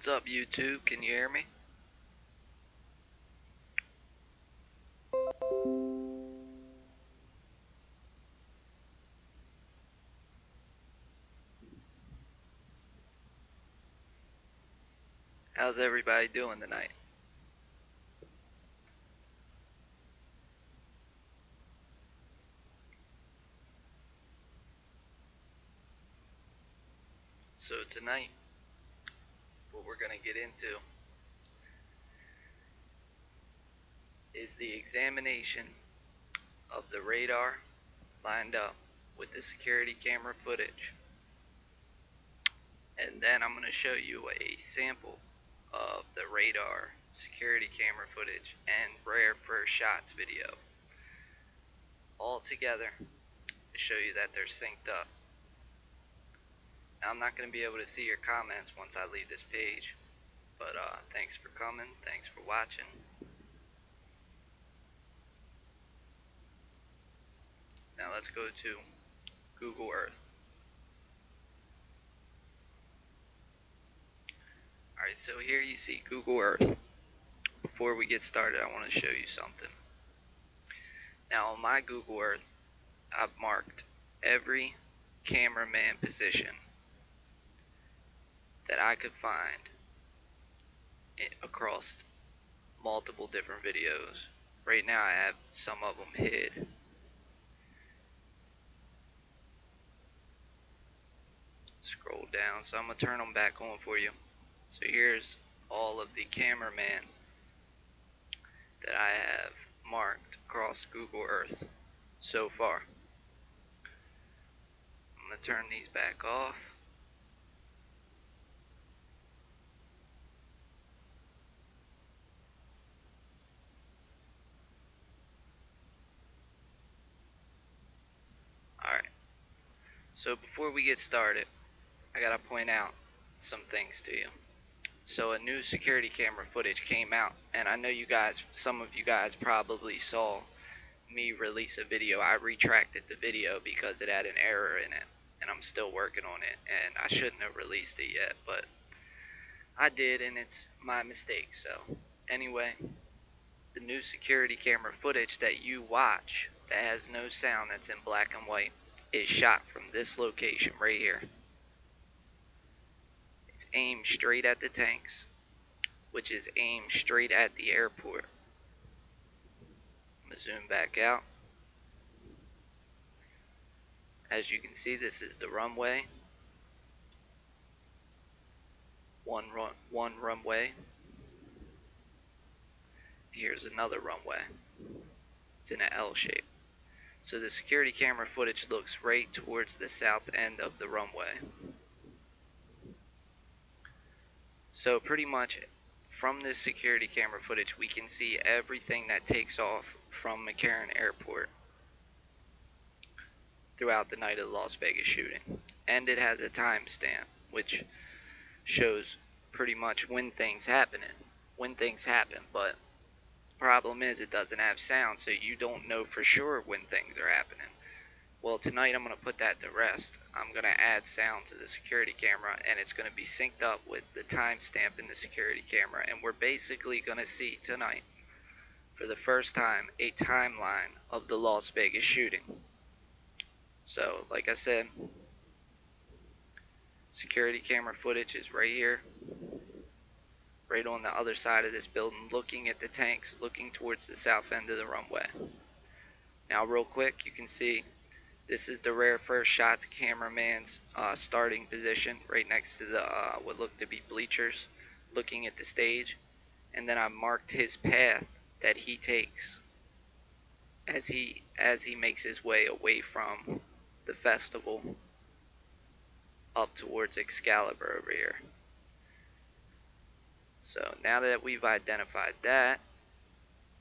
What's up, YouTube? Can you hear me? How's everybody doing tonight? So tonight, what we're going to get into is the examination of the radar lined up with the security camera footage. And then I'm going to show you a sample of the radar security camera footage and rare first shots video all together to show you that they're synced up. Now, I'm not going to be able to see your comments once I leave this page, but thanks for coming, thanks for watching. Now let's go to Google Earth. Alright, so here you see Google Earth. Before we get started, I want to show you something. Now on my Google Earth, I've marked every cameraman position that I could find across multiple different videos. Right now I have some of them hid. Scroll down, so I'm going to turn them back on for you. So here's all of the cameraman that I have marked across Google Earth so far. I'm going to turn these back off. Alright, so before we get started, I gotta point out some things to you. So a new security camera footage came out, and I know you guys, some of you guys probably saw me release a video. I retracted the video because it had an error in it, and I'm still working on it, and I shouldn't have released it yet, but I did, and it's my mistake. So anyway, the new security camera footage that you watch that has no sound, that's in black and white, is shot from this location right here. It's aimed straight at the tanks, which is aimed straight at the airport. I'm going to zoom back out. As you can see, this is the runway. One runway. Here's another runway. It's in an L shape. So the security camera footage looks right towards the south end of the runway. So pretty much from this security camera footage, we can see everything that takes off from McCarran Airport throughout the night of the Las Vegas shooting. And it has a timestamp, which shows pretty much when things happen, but the problem is it doesn't have sound, so you don't know for sure when things are happening. Well, tonight I'm going to put that to rest. I'm going to add sound to the security camera, and it's going to be synced up with the timestamp in the security camera, and we're basically going to see tonight, for the first time, a timeline of the Las Vegas shooting. So, like I said, security camera footage is right here, right on the other side of this building, looking at the tanks, looking towards the south end of the runway. Now, real quick, you can see this is the rare first shots cameraman's starting position, right next to the what look to be bleachers, looking at the stage. And then I marked his path that he takes as he makes his way away from the festival up towards Excalibur over here. So now that we've identified that,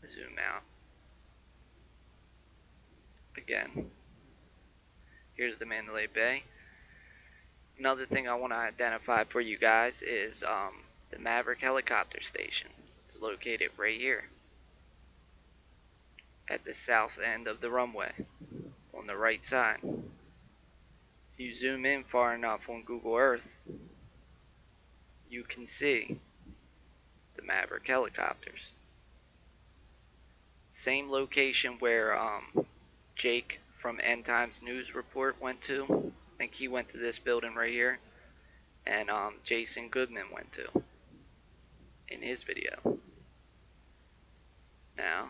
zoom out again. Here's the Mandalay Bay. Another thing I want to identify for you guys is the Maverick helicopter station. It's located right here at the south end of the runway on the right side. If you zoom in far enough on Google Earth, you can see the Maverick helicopters. Same location where Jake from End Times News Report went to. I think he went to this building right here, and Jason Goodman went to in his video. Now,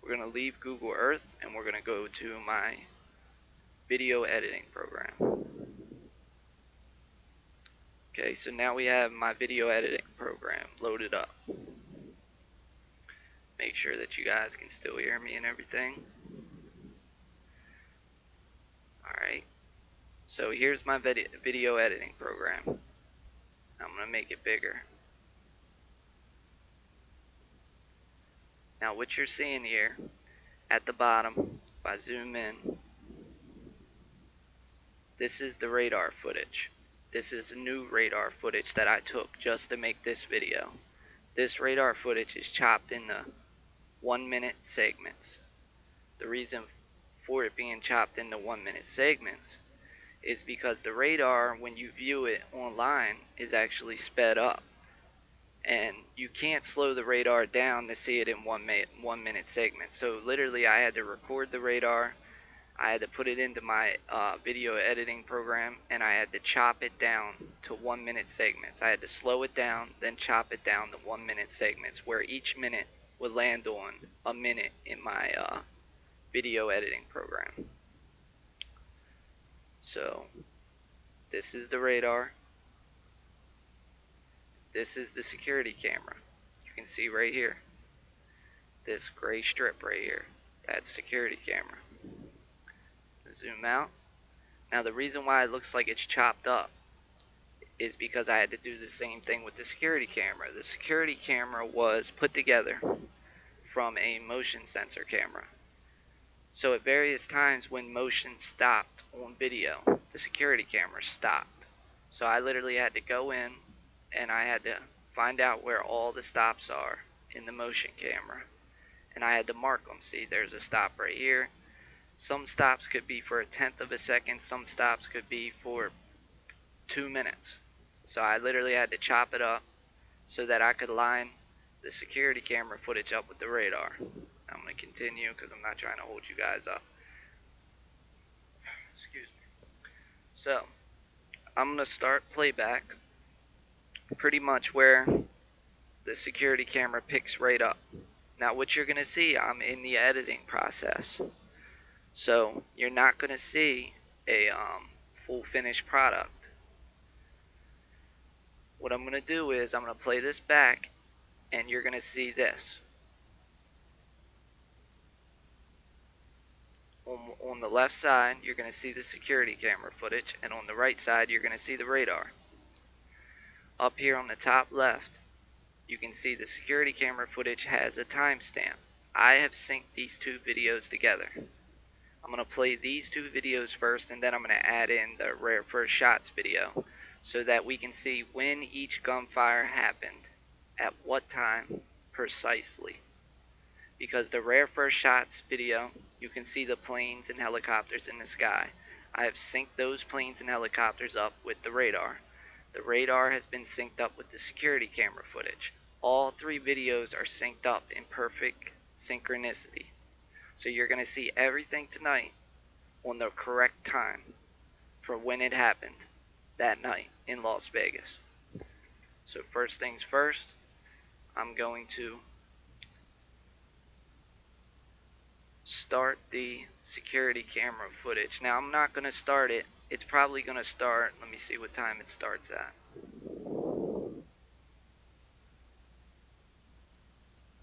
we're going to leave Google Earth and we're going to go to my video editing program. Okay, so now we have my video editing program loaded up. Make sure that you guys can still hear me and everything. Alright, so here's my video editing program. I'm going to make it bigger. Now what you're seeing here at the bottom, if I zoom in, this is the radar footage. This is new radar footage that I took just to make this video. This radar footage is chopped into 1-minute segments. The reason for it being chopped into 1-minute segments is because the radar, when you view it online, is actually sped up. And you can't slow the radar down to see it in 1-minute segments. So literally I had to record the radar, I had to put it into my video editing program, and I had to chop it down to 1-minute segments. I had to slow it down, then chop it down to 1-minute segments, where each minute would land on a minute in my video editing program. So this is the radar. This is the security camera. You can see right here, this gray strip right here, that's security camera. Zoom out. Now the reason why it looks like it's chopped up is because I had to do the same thing with the security camera. The security camera was put together from a motion sensor camera. So at various times when motion stopped on video, the security camera stopped. So I literally had to go in and I had to find out where all the stops are in the motion camera, and I had to mark them. See, there's a stop right here. Some stops could be for 1/10 of a second, some stops could be for 2 minutes. So I literally had to chop it up so that I could line the security camera footage up with the radar. I'm going to continue because I'm not trying to hold you guys up. Excuse me. So I'm going to start playback pretty much where the security camera picks right up. Now what you're going to see, I'm in the editing process. So you're not going to see a full finished product. What I'm going to do is I'm going to play this back and you're going to see this. On the left side you're going to see the security camera footage, and on the right side you're going to see the radar. Up here on the top left, you can see the security camera footage has a timestamp. I have synced these two videos together. I'm going to play these two videos first, and then I'm going to add in the rare first shots video so that we can see when each gunfire happened, at what time precisely. Because the rare first shots video, you can see the planes and helicopters in the sky. I have synced those planes and helicopters up with the radar. The radar has been synced up with the security camera footage. All three videos are synced up in perfect synchronicity. So you're going to see everything tonight on the correct time for when it happened that night in Las Vegas. So first things first, I'm going to start the security camera footage. Now I'm not going to start it. It's probably going to start, let me see what time it starts at.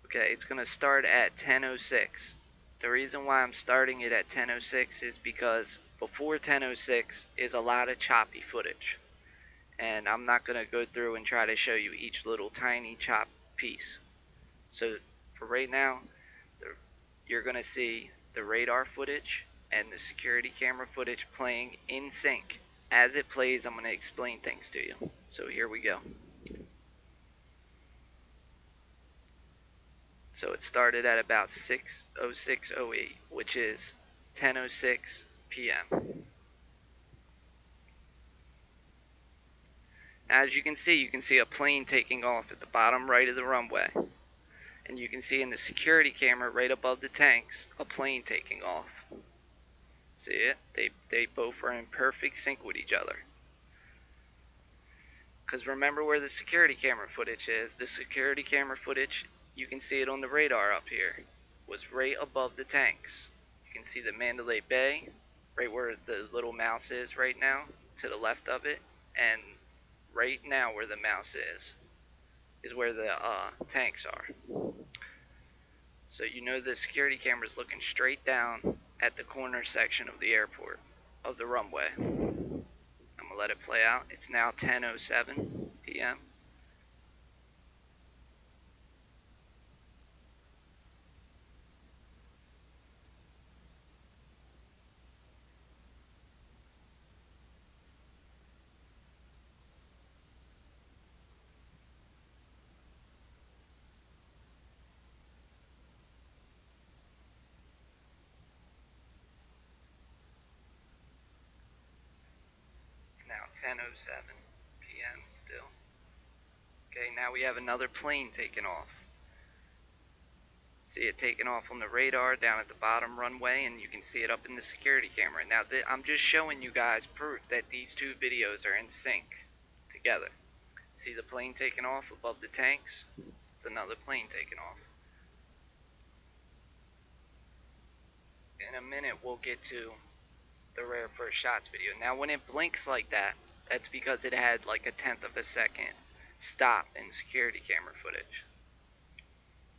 Okay, it's going to start at 10:06. The reason why I'm starting it at 10:06 is because before 10:06 is a lot of choppy footage. And I'm not going to go through and try to show you each little tiny chop piece. So for right now, you're going to see the radar footage and the security camera footage playing in sync. As it plays, I'm going to explain things to you. So here we go. So it started at about 6:06:08, which is 10:06 p.m. As you can see a plane taking off at the bottom right of the runway. And you can see in the security camera right above the tanks, a plane taking off. See it? They both are in perfect sync with each other. Because remember where the security camera footage is. The security camera footage, you can see it on the radar up here, was right above the tanks. You can see the Mandalay Bay, right where the little mouse is right now, to the left of it. And right now where the mouse is where the tanks are. So you know the security camera is looking straight down at the corner section of the airport, of the runway. I'm going to let it play out. It's now 10:07 p.m. It's now 10:07 p.m. still. Okay, now we have another plane taking off. See it taking off on the radar down at the bottom runway, and you can see it up in the security camera. Now, I'm just showing you guys proof that these two videos are in sync together. See the plane taking off above the tanks? It's another plane taking off. In a minute, we'll get to the rare first shots video. Now, when it blinks like that, that's because it had like a tenth of a second stop in security camera footage.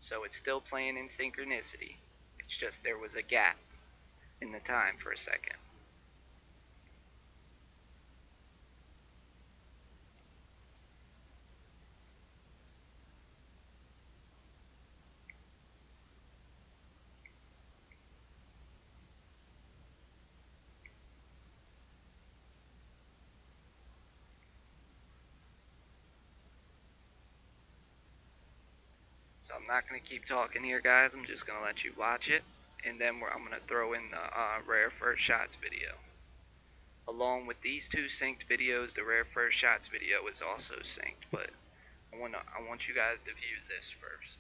So it's still playing in synchronicity. It's just there was a gap in the time for a second. So I'm not going to keep talking here, guys. I'm just going to let you watch it. And then I'm going to throw in the rare first shots video. Along with these two synced videos, the rare first shots video is also synced. But I want you guys to view this first.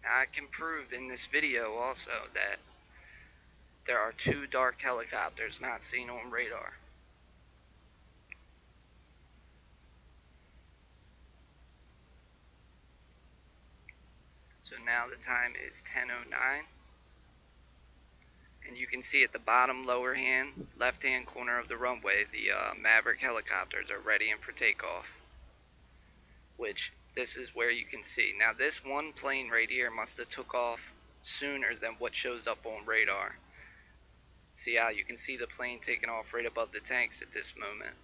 Now I can prove in this video also that there are two dark helicopters not seen on radar. So now the time is 10:09. And you can see at the bottom lower hand, left hand corner of the runway, the Maverick helicopters are ready in for takeoff. Which, this is where you can see. Now this one plane right here must have took off sooner than what shows up on radar. See how you can see the plane taking off right above the tanks at this moment.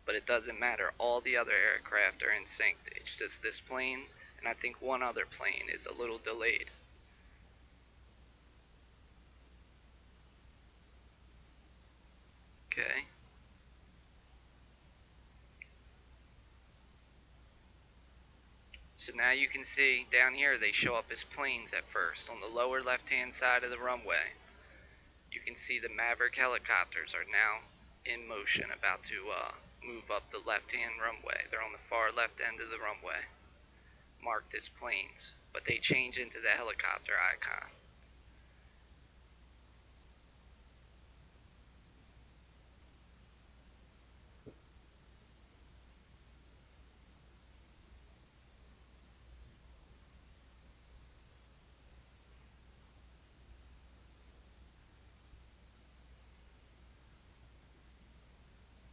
But it doesn't matter. All the other aircraft are in sync. It's just this plane, and I think one other plane is a little delayed. Okay. So now you can see down here they show up as planes at first. On the lower left hand side of the runway, you can see the Maverick helicopters are now in motion, about to move up the left hand runway. They're on the far left end of the runway, marked as planes, but they change into the helicopter icon.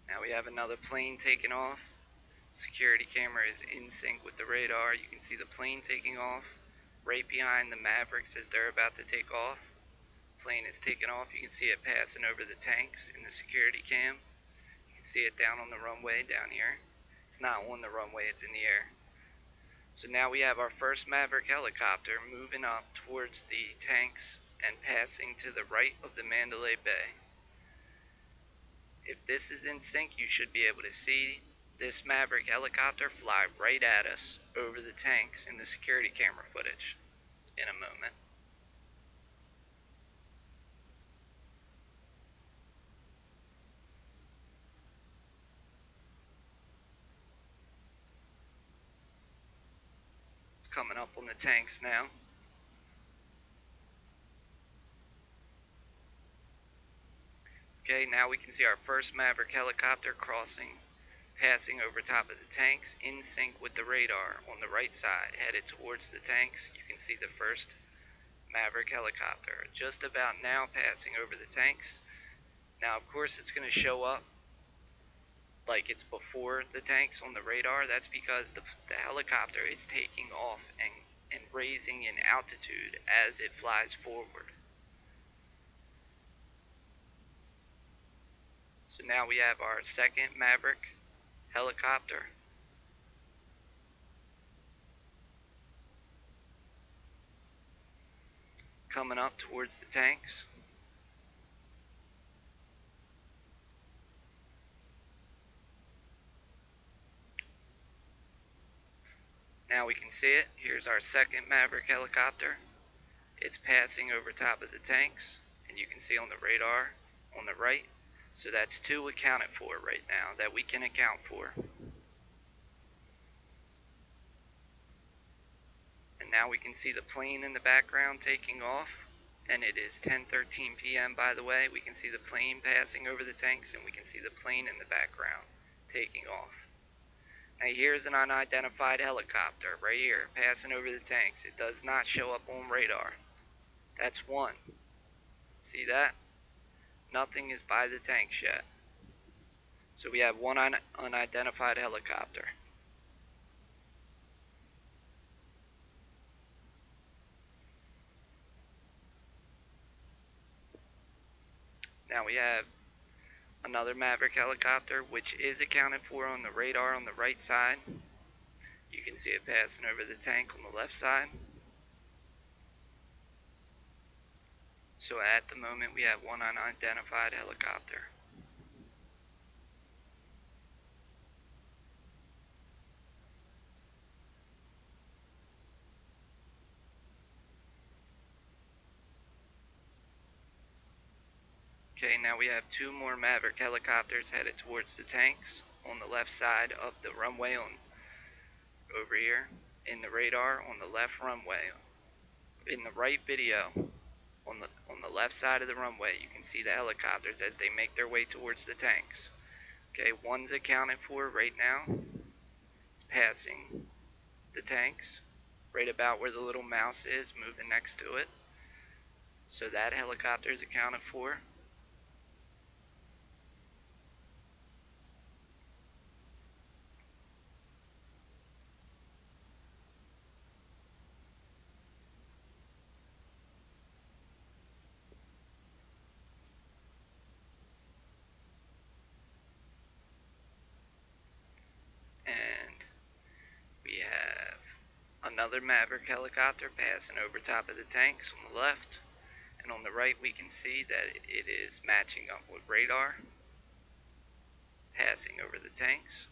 Now we have another plane taking off. Security camera is in sync with the radar. You can see the plane taking off right behind the Mavericks as they're about to take off. Plane is taking off. You can see it passing over the tanks in the security cam. You can see it down on the runway down here. It's not on the runway, it's in the air. So now we have our first Maverick helicopter moving up towards the tanks and passing to the right of the Mandalay Bay. If this is in sync, you should be able to see this Maverick helicopter fly right at us over the tanks in the security camera footage in a moment. It's coming up on the tanks now. Okay, now we can see our first Maverick helicopter passing over top of the tanks in sync with the radar on the right side, headed towards the tanks. You can see the first Maverick helicopter just about now passing over the tanks. Now, of course, it's going to show up like it's before the tanks on the radar. That's because the helicopter is taking off and raising in altitude as it flies forward. So now we have our second Maverick helicopter coming up towards the tanks. Now we can see it. Here's our second Maverick helicopter. It's passing over top of the tanks, and you can see on the radar on the right. So that's two accounted for right now that we can account for. And now we can see the plane in the background taking off, and it is 10:13 p.m. by the way. We can see the plane passing over the tanks, and we can see the plane in the background taking off. Now here's an unidentified helicopter right here passing over the tanks. It does not show up on radar. That's one. See that? Nothing is by the tanks yet. So we have one unidentified helicopter. Now we have another Maverick helicopter, which is accounted for on the radar on the right side. You can see it passing over the tank on the left side. So at the moment we have one unidentified helicopter. Okay, now we have two more Maverick helicopters headed towards the tanks on the left side of the runway over here in the radar on the left runway. In the right video on the left side of the runway, you can see the helicopters as they make their way towards the tanks. Okay, one's accounted for right now. It's passing the tanks right about where the little mouse is, moving next to it. So that helicopter is accounted for. And we have another Maverick helicopter passing over top of the tanks on the left. And on the right we can see that it is matching up with radar, passing over the tanks.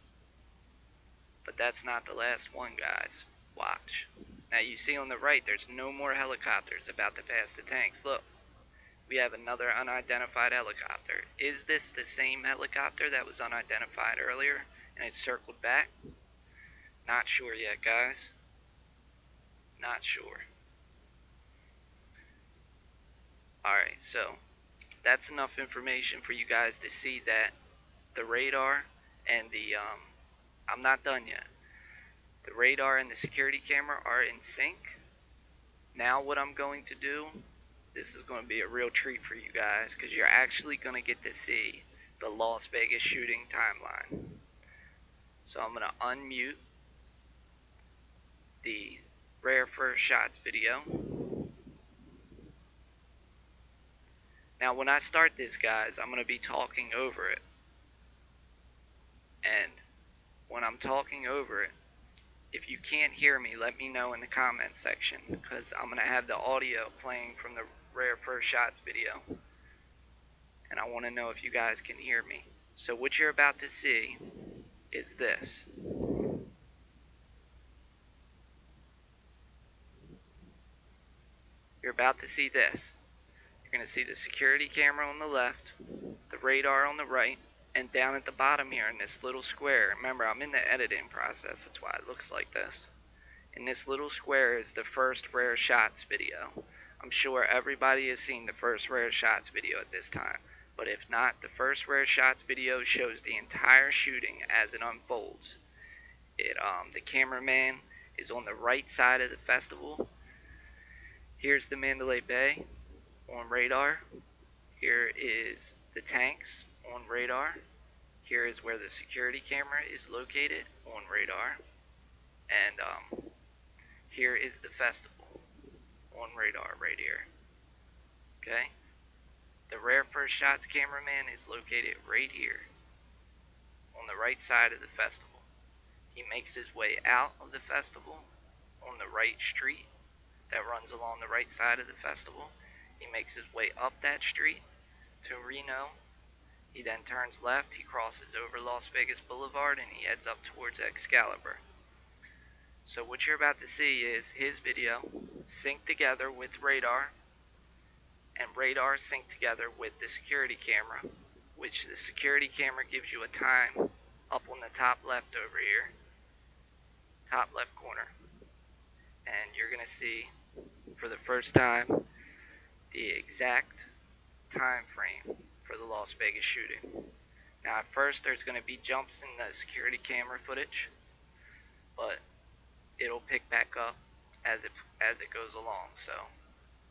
But that's not the last one, guys. Watch. Now you see on the right there's no more helicopters about to pass the tanks. Look, we have another unidentified helicopter. Is this the same helicopter that was unidentified earlier and it circled back? Not sure yet, guys. Not sure. Alright, so that's enough information for you guys to see that the radar and I'm not done yet. The radar and the security camera are in sync. Now what I'm going to do, this is going to be a real treat for you guys because you're actually going to get to see the Las Vegas shooting timeline. So I'm going to unmute the Rare First Shots video. Now when I start this, guys, I'm going to be talking over it. And when I'm talking over it, If you can't hear me, let me know in the comment section, because I'm going to have the audio playing from the rare first shots video, and I want to know if you guys can hear me. So what you're about to see is this. You're about to see this. You're going to see the security camera on the left, the radar on the right, and down at the bottom here in this little square. Remember, I'm in the editing process, that's why it looks like this. In this little square is the first rare shots video. I'm sure everybody has seen the first rare shots video at this time, but if not, the first rare shots video shows the entire shooting as it unfolds. The cameraman is on the right side of the festival. Here's the Mandalay Bay on radar. Here is the tanks on radar. Here is where the security camera is located on radar. And here is the festival on radar right here. Okay? The rare first shots cameraman is located right here on the right side of the festival. He makes his way out of the festival on the right street that runs along the right side of the festival. He makes his way up that street to Reno. He then turns left, he crosses over Las Vegas Boulevard, and he heads up towards Excalibur. So what you're about to see is his video synced together with radar, and radar synced together with the security camera, which the security camera gives you a time up on the top left over here, top left corner. And you're going to see for the first time the exact time frame for the Las Vegas shooting. Now at first there's going to be jumps in the security camera footage, but it'll pick back up as it goes along. So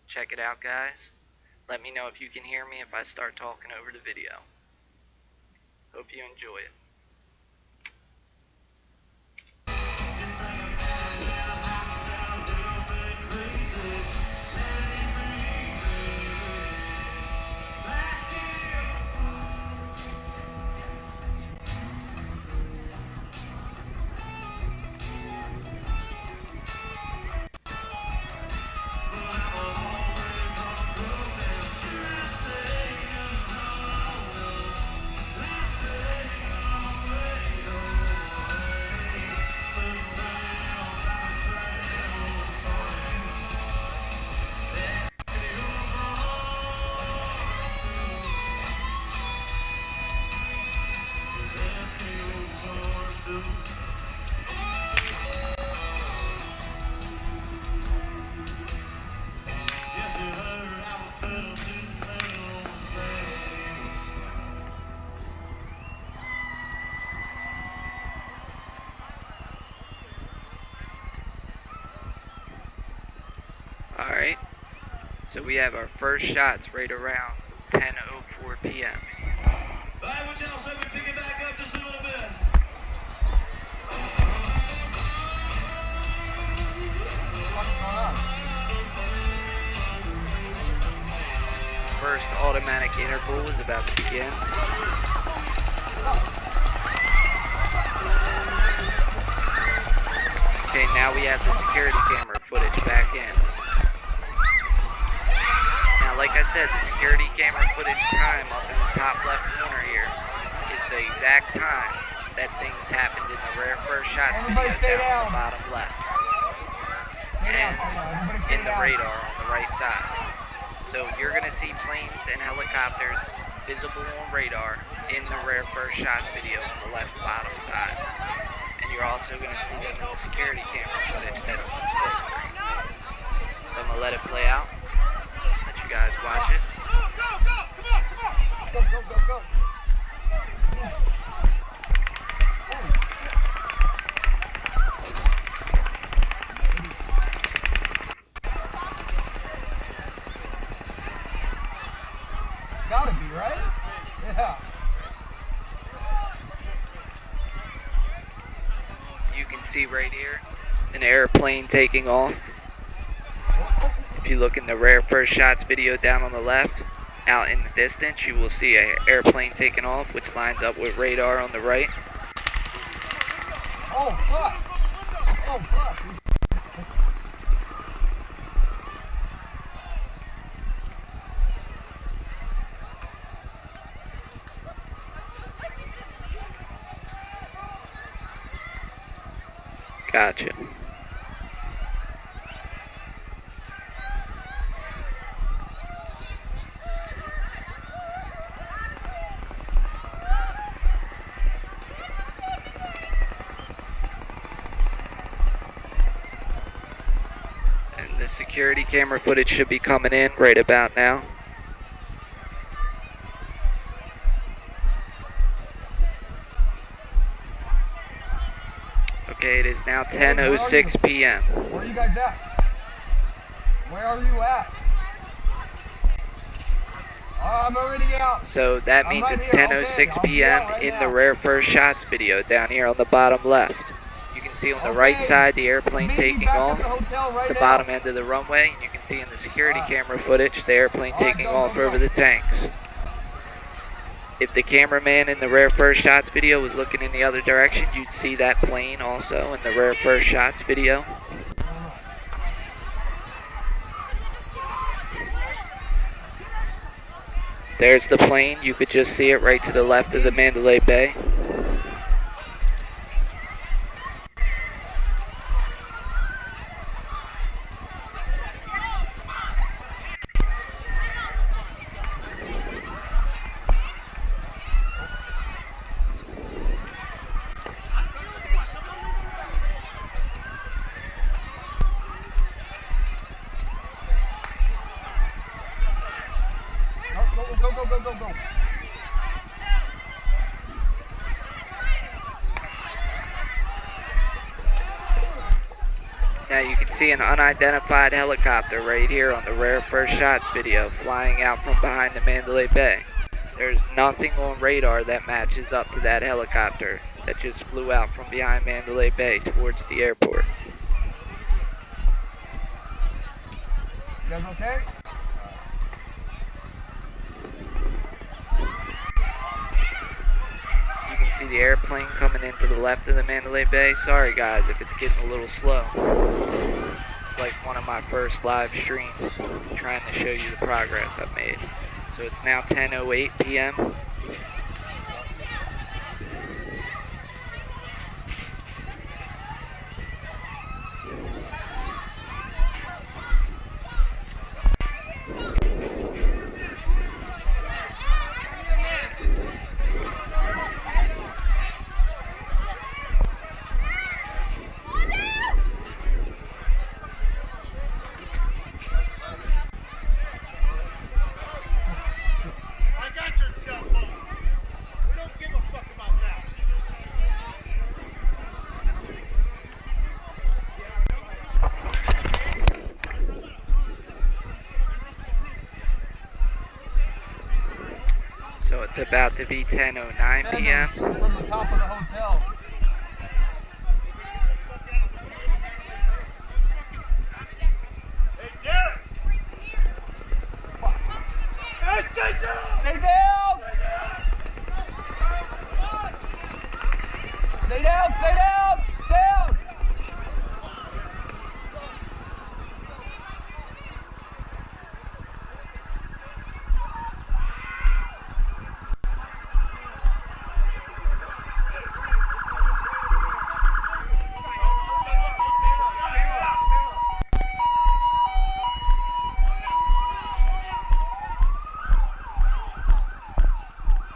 check it out, guys. Let me know if you can hear me if I start talking over the video. Hope you enjoy it. Alright, so we have our first shots right around 10:04 p.m. Alright, what y'all say we pick it back up just a little bit? What's going on? First automatic interval is about to begin. Okay, now we have the security camera footage back in. Now, like I said, the security camera footage time up in the top left corner here is the exact time that things happened in the rare first shots video down at the bottom left. And in the radar on the right side. So you're going to see planes and helicopters visible on radar in the rare first shots video on the left bottom side. And you're also going to see them in the security camera footage that's on split screen. So I'm going to let it play out. Let you guys watch it. Go, go, go, go. Gotta be, right? Yeah. You can see right here an airplane taking off. If you look in the rare first shots video down on the left, out in the distance, you will see an airplane taking off, which lines up with radar on the right. Oh, fuck. Oh, fuck. Gotcha. And the security camera footage should be coming in right about now. Okay, it is now 10:06 p.m. Where are you guys at? Where are you at? I'm already out. So that I'm means right it's here. 10:06 Okay, I'll be out p.m. right in now. the rare first shots video down here on the bottom left. You can see on the right Okay. side the airplane Meet me taking back off at the hotel right the now. bottom end of the runway, and you can see in the security Alright. camera footage the airplane Alright, taking go, off go, go. over the tanks. If the cameraman in the rare first shots video was looking in the other direction, you'd see that plane also in the rare first shots video. There's the plane. You could just see it right to the left of the Mandalay Bay. Go. Now you can see an unidentified helicopter right here on the rare first shots video flying out from behind the Mandalay Bay. There's nothing on radar that matches up to that helicopter that just flew out from behind Mandalay Bay towards the airport. You guys okay? You can see the airplane coming into the left of the Mandalay Bay. Sorry guys if it's getting a little slow. It's like one of my first live streams trying to show you the progress I've made. So it's now 10:08 p.m. So it's about to be 10:09 p.m. From the top of the hotel. Hey, Derek! Hey, stay down! Stay down! Stay down! Stay down! Down!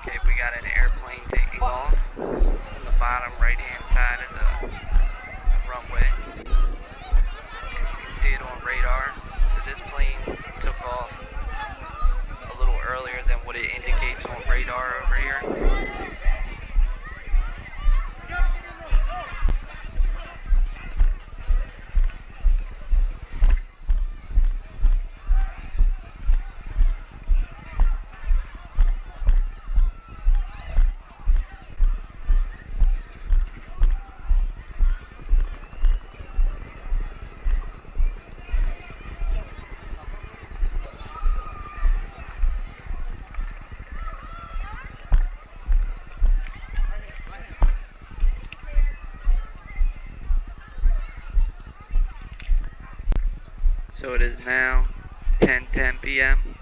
Okay, we got an airplane taking off on the bottom right hand side of the So it is now 10:10 p.m.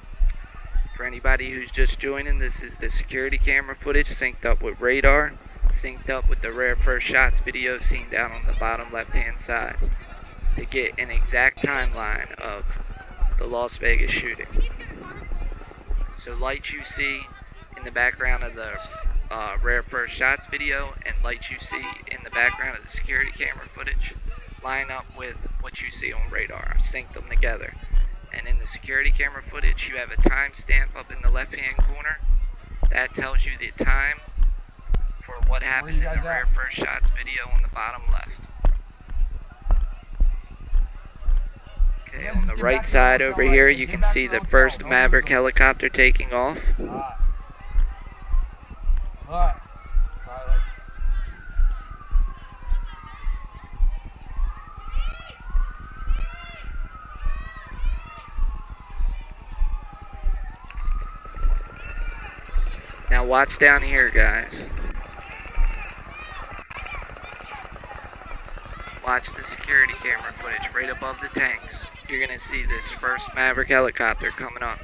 For anybody who's just joining, this is the security camera footage synced up with radar, synced up with the rare first shots video seen down on the bottom left hand side to get an exact timeline of the Las Vegas shooting. So lights you see in the background of the rare first shots video and lights you see in the background of the security camera footage line up with what you see on radar. I've synced them together. And in the security camera footage, you have a timestamp up in the left-hand corner that tells you the time for what happened in the rare first shots video on the bottom left. Okay, on the right side over here, you can see the first Maverick helicopter taking off. Alright. Now watch down here, guys. Watch the security camera footage right above the tanks. You're going to see this first Maverick helicopter coming up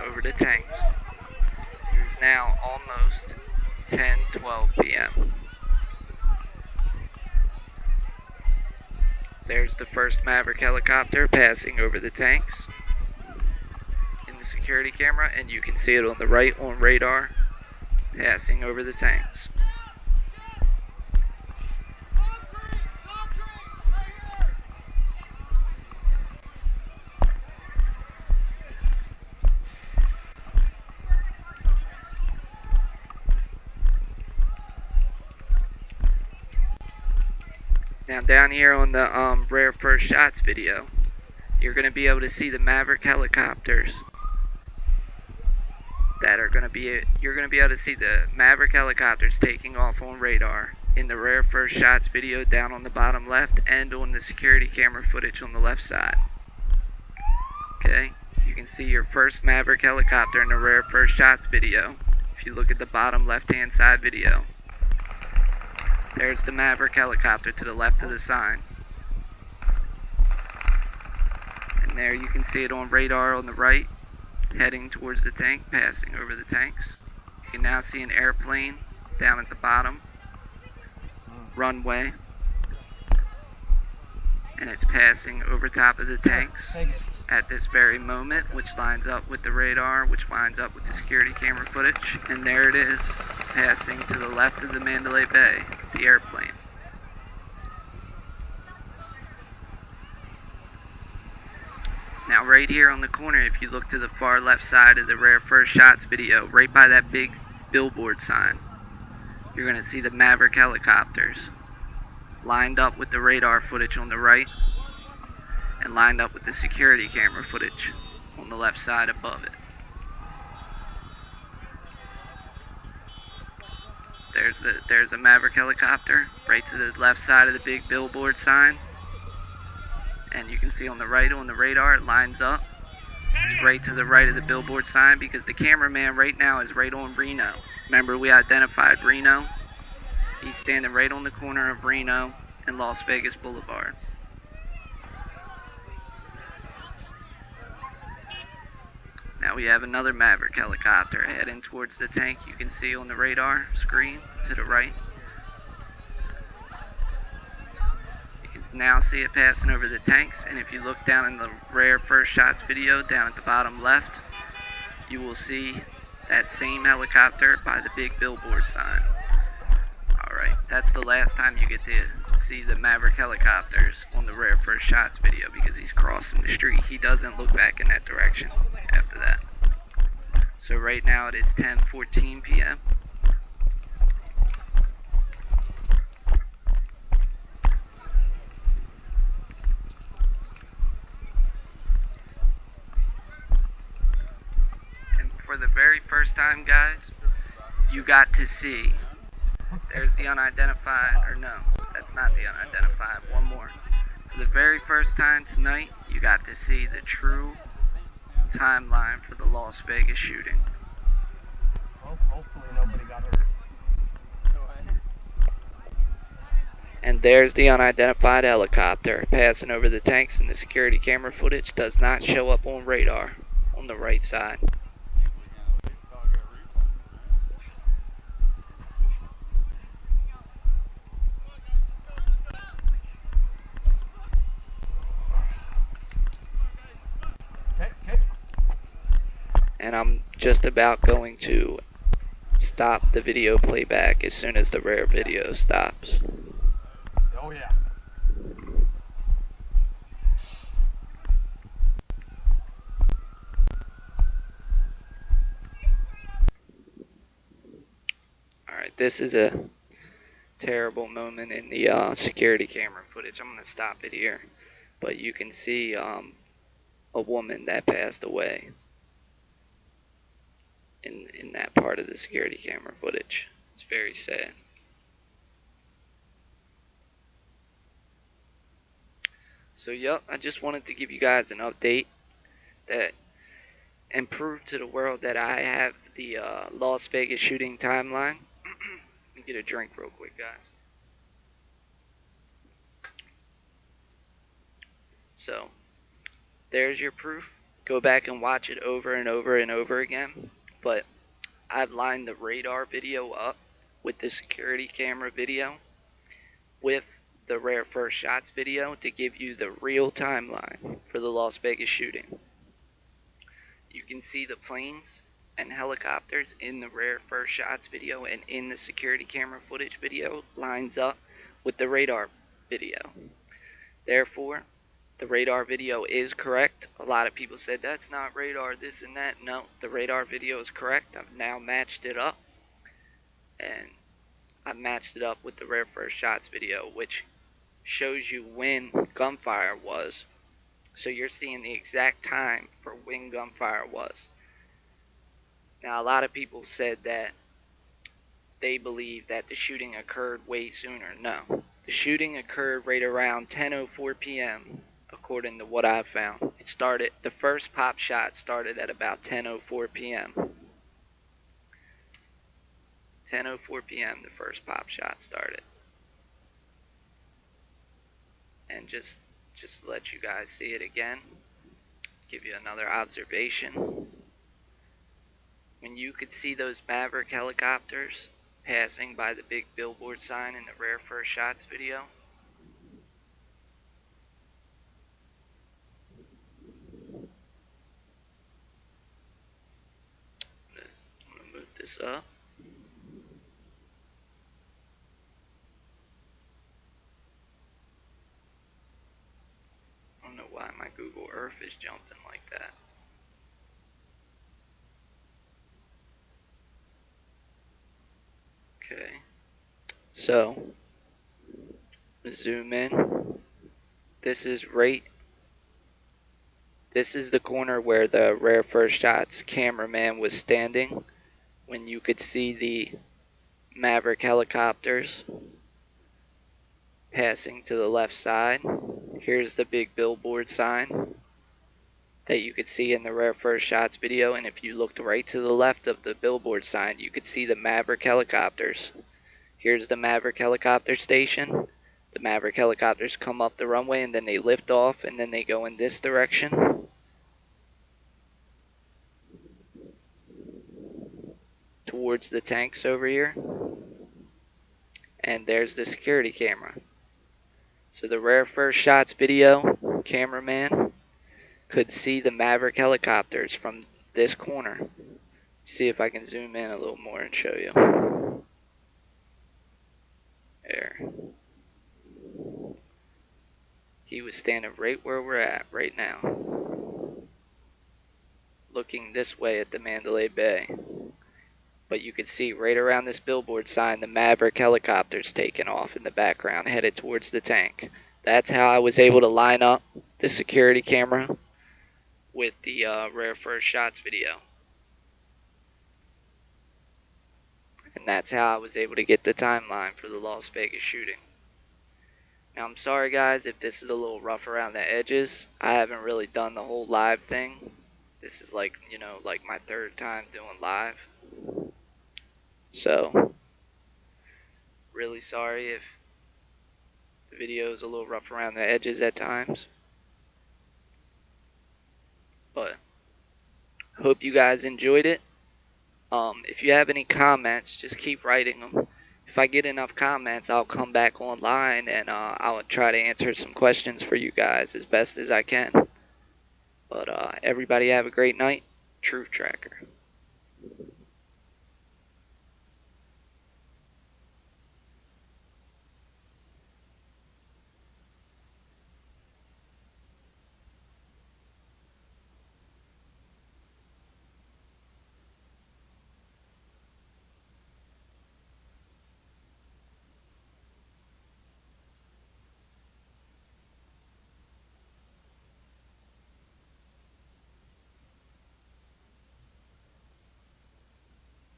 over the tanks. It is now almost 10:12 p.m. There's the first Maverick helicopter passing over the tanks in the security camera, and you can see it on the right on radar passing over the tanks. Now down here on the rare first shots video, you're going to be able to see the Maverick helicopters that are going to be, you're going to be able to see the Maverick helicopters taking off on radar in the rare first shots video down on the bottom left and on the security camera footage on the left side. Okay, you can see your first Maverick helicopter in the rare first shots video. If you look at the bottom left hand side video, there's the Maverick helicopter to the left of the sign. And there you can see it on radar on the right, heading towards the tank, passing over the tanks. You can now see an airplane down at the bottom, runway, and it's passing over top of the tanks at this very moment, which lines up with the radar, which lines up with the security camera footage. And there it is, passing to the left of the Mandalay Bay, the airplane. Now right here on the corner, if you look to the far left side of the rare first shots video, right by that big billboard sign, you're going to see the Maverick helicopters lined up with the radar footage on the right and lined up with the security camera footage on the left side above it. There's a Maverick helicopter right to the left side of the big billboard sign. And you can see on the right on the radar, it lines up. It's right to the right of the billboard sign because the cameraman right now is right on Reno. Remember, we identified Reno? He's standing right on the corner of Reno and Las Vegas Boulevard. Now we have another Maverick helicopter heading towards the tank. You can see on the radar screen to the right. Now see it passing over the tanks, and if you look down in the rare first shots video down at the bottom left, you will see that same helicopter by the big billboard sign. Alright, that's the last time you get to see the Maverick helicopters on the rare first shots video because he's crossing the street. He doesn't look back in that direction after that. So right now it is 10:14 p.m. For the very first time, guys, you got to see, there's the unidentified, or no, that's not the unidentified, one more. For the very first time tonight, you got to see the true timeline for the Las Vegas shooting. Well, hopefully nobody got hurt. And there's the unidentified helicopter passing over the tanks, and the security camera footage does not show up on radar on the right side. And I'm just about going to stop the video playback as soon as the rare video stops. Oh yeah. Alright, this is a terrible moment in the security camera footage. I'm going to stop it here. But you can see a woman that passed away in that part of the security camera footage. It's very sad. So, yep, I just wanted to give you guys an update that and prove to the world that I have the Las Vegas shooting timeline. Let me get a drink real quick, guys. So, there's your proof. Go back and watch it over and over and over again. But I've lined the radar video up with the security camera video with the rare first shots video to give you the real timeline for the Las Vegas shooting. You can see the planes and helicopters in the rare first shots video, and in the security camera footage video lines up with the radar video. Therefore, the radar video is correct. A lot of people said that's not radar, this and that. No, the radar video is correct. I've now matched it up, and I've matched it up with the rare first shots video, which shows you when gunfire was. So you're seeing the exact time for when gunfire was. Now, a lot of people said that they believe that the shooting occurred way sooner. No, the shooting occurred right around 10:04 p.m. according to what I've found. The first pop shot started at about 10:04 p.m. 10:04 p.m. the first pop shot started. And just to let you guys see it again, give you another observation. When you could see those Maverick helicopters passing by the big billboard sign in the rare first shots video, I'm going to move this up. I don't know why my Google Earth is jumping like that. Okay, so zoom in. This is the corner where the rare first shots cameraman was standing when you could see the Maverick helicopters passing to the left side. Here's the big billboard sign that you could see in the rare first shots video, and if you looked right to the left of the billboard sign, you could see the Maverick helicopters. Here's the Maverick helicopter station. The Maverick helicopters come up the runway and then they lift off and then they go in this direction towards the tanks over here. And there's the security camera. So the rare first shots video cameraman could see the Maverick helicopters from this corner. See if I can zoom in a little more and show you. There. He was standing right where we're at right now, looking this way at the Mandalay Bay. But you can see right around this billboard sign the Maverick helicopters taking off in the background, headed towards the tank. That's how I was able to line up the security camera with the rare first shots video. And that's how I was able to get the timeline for the Las Vegas shooting. Now, I'm sorry guys if this is a little rough around the edges. I haven't really done the whole live thing. This is like my third time doing live. So, really sorry if The video is a little rough around the edges at times. But hope you guys enjoyed it. If you have any comments, just keep writing them. If I get enough comments, I'll come back online and I'll try to answer some questions for you guys as best as I can. But everybody have a great night. Truth Tracker.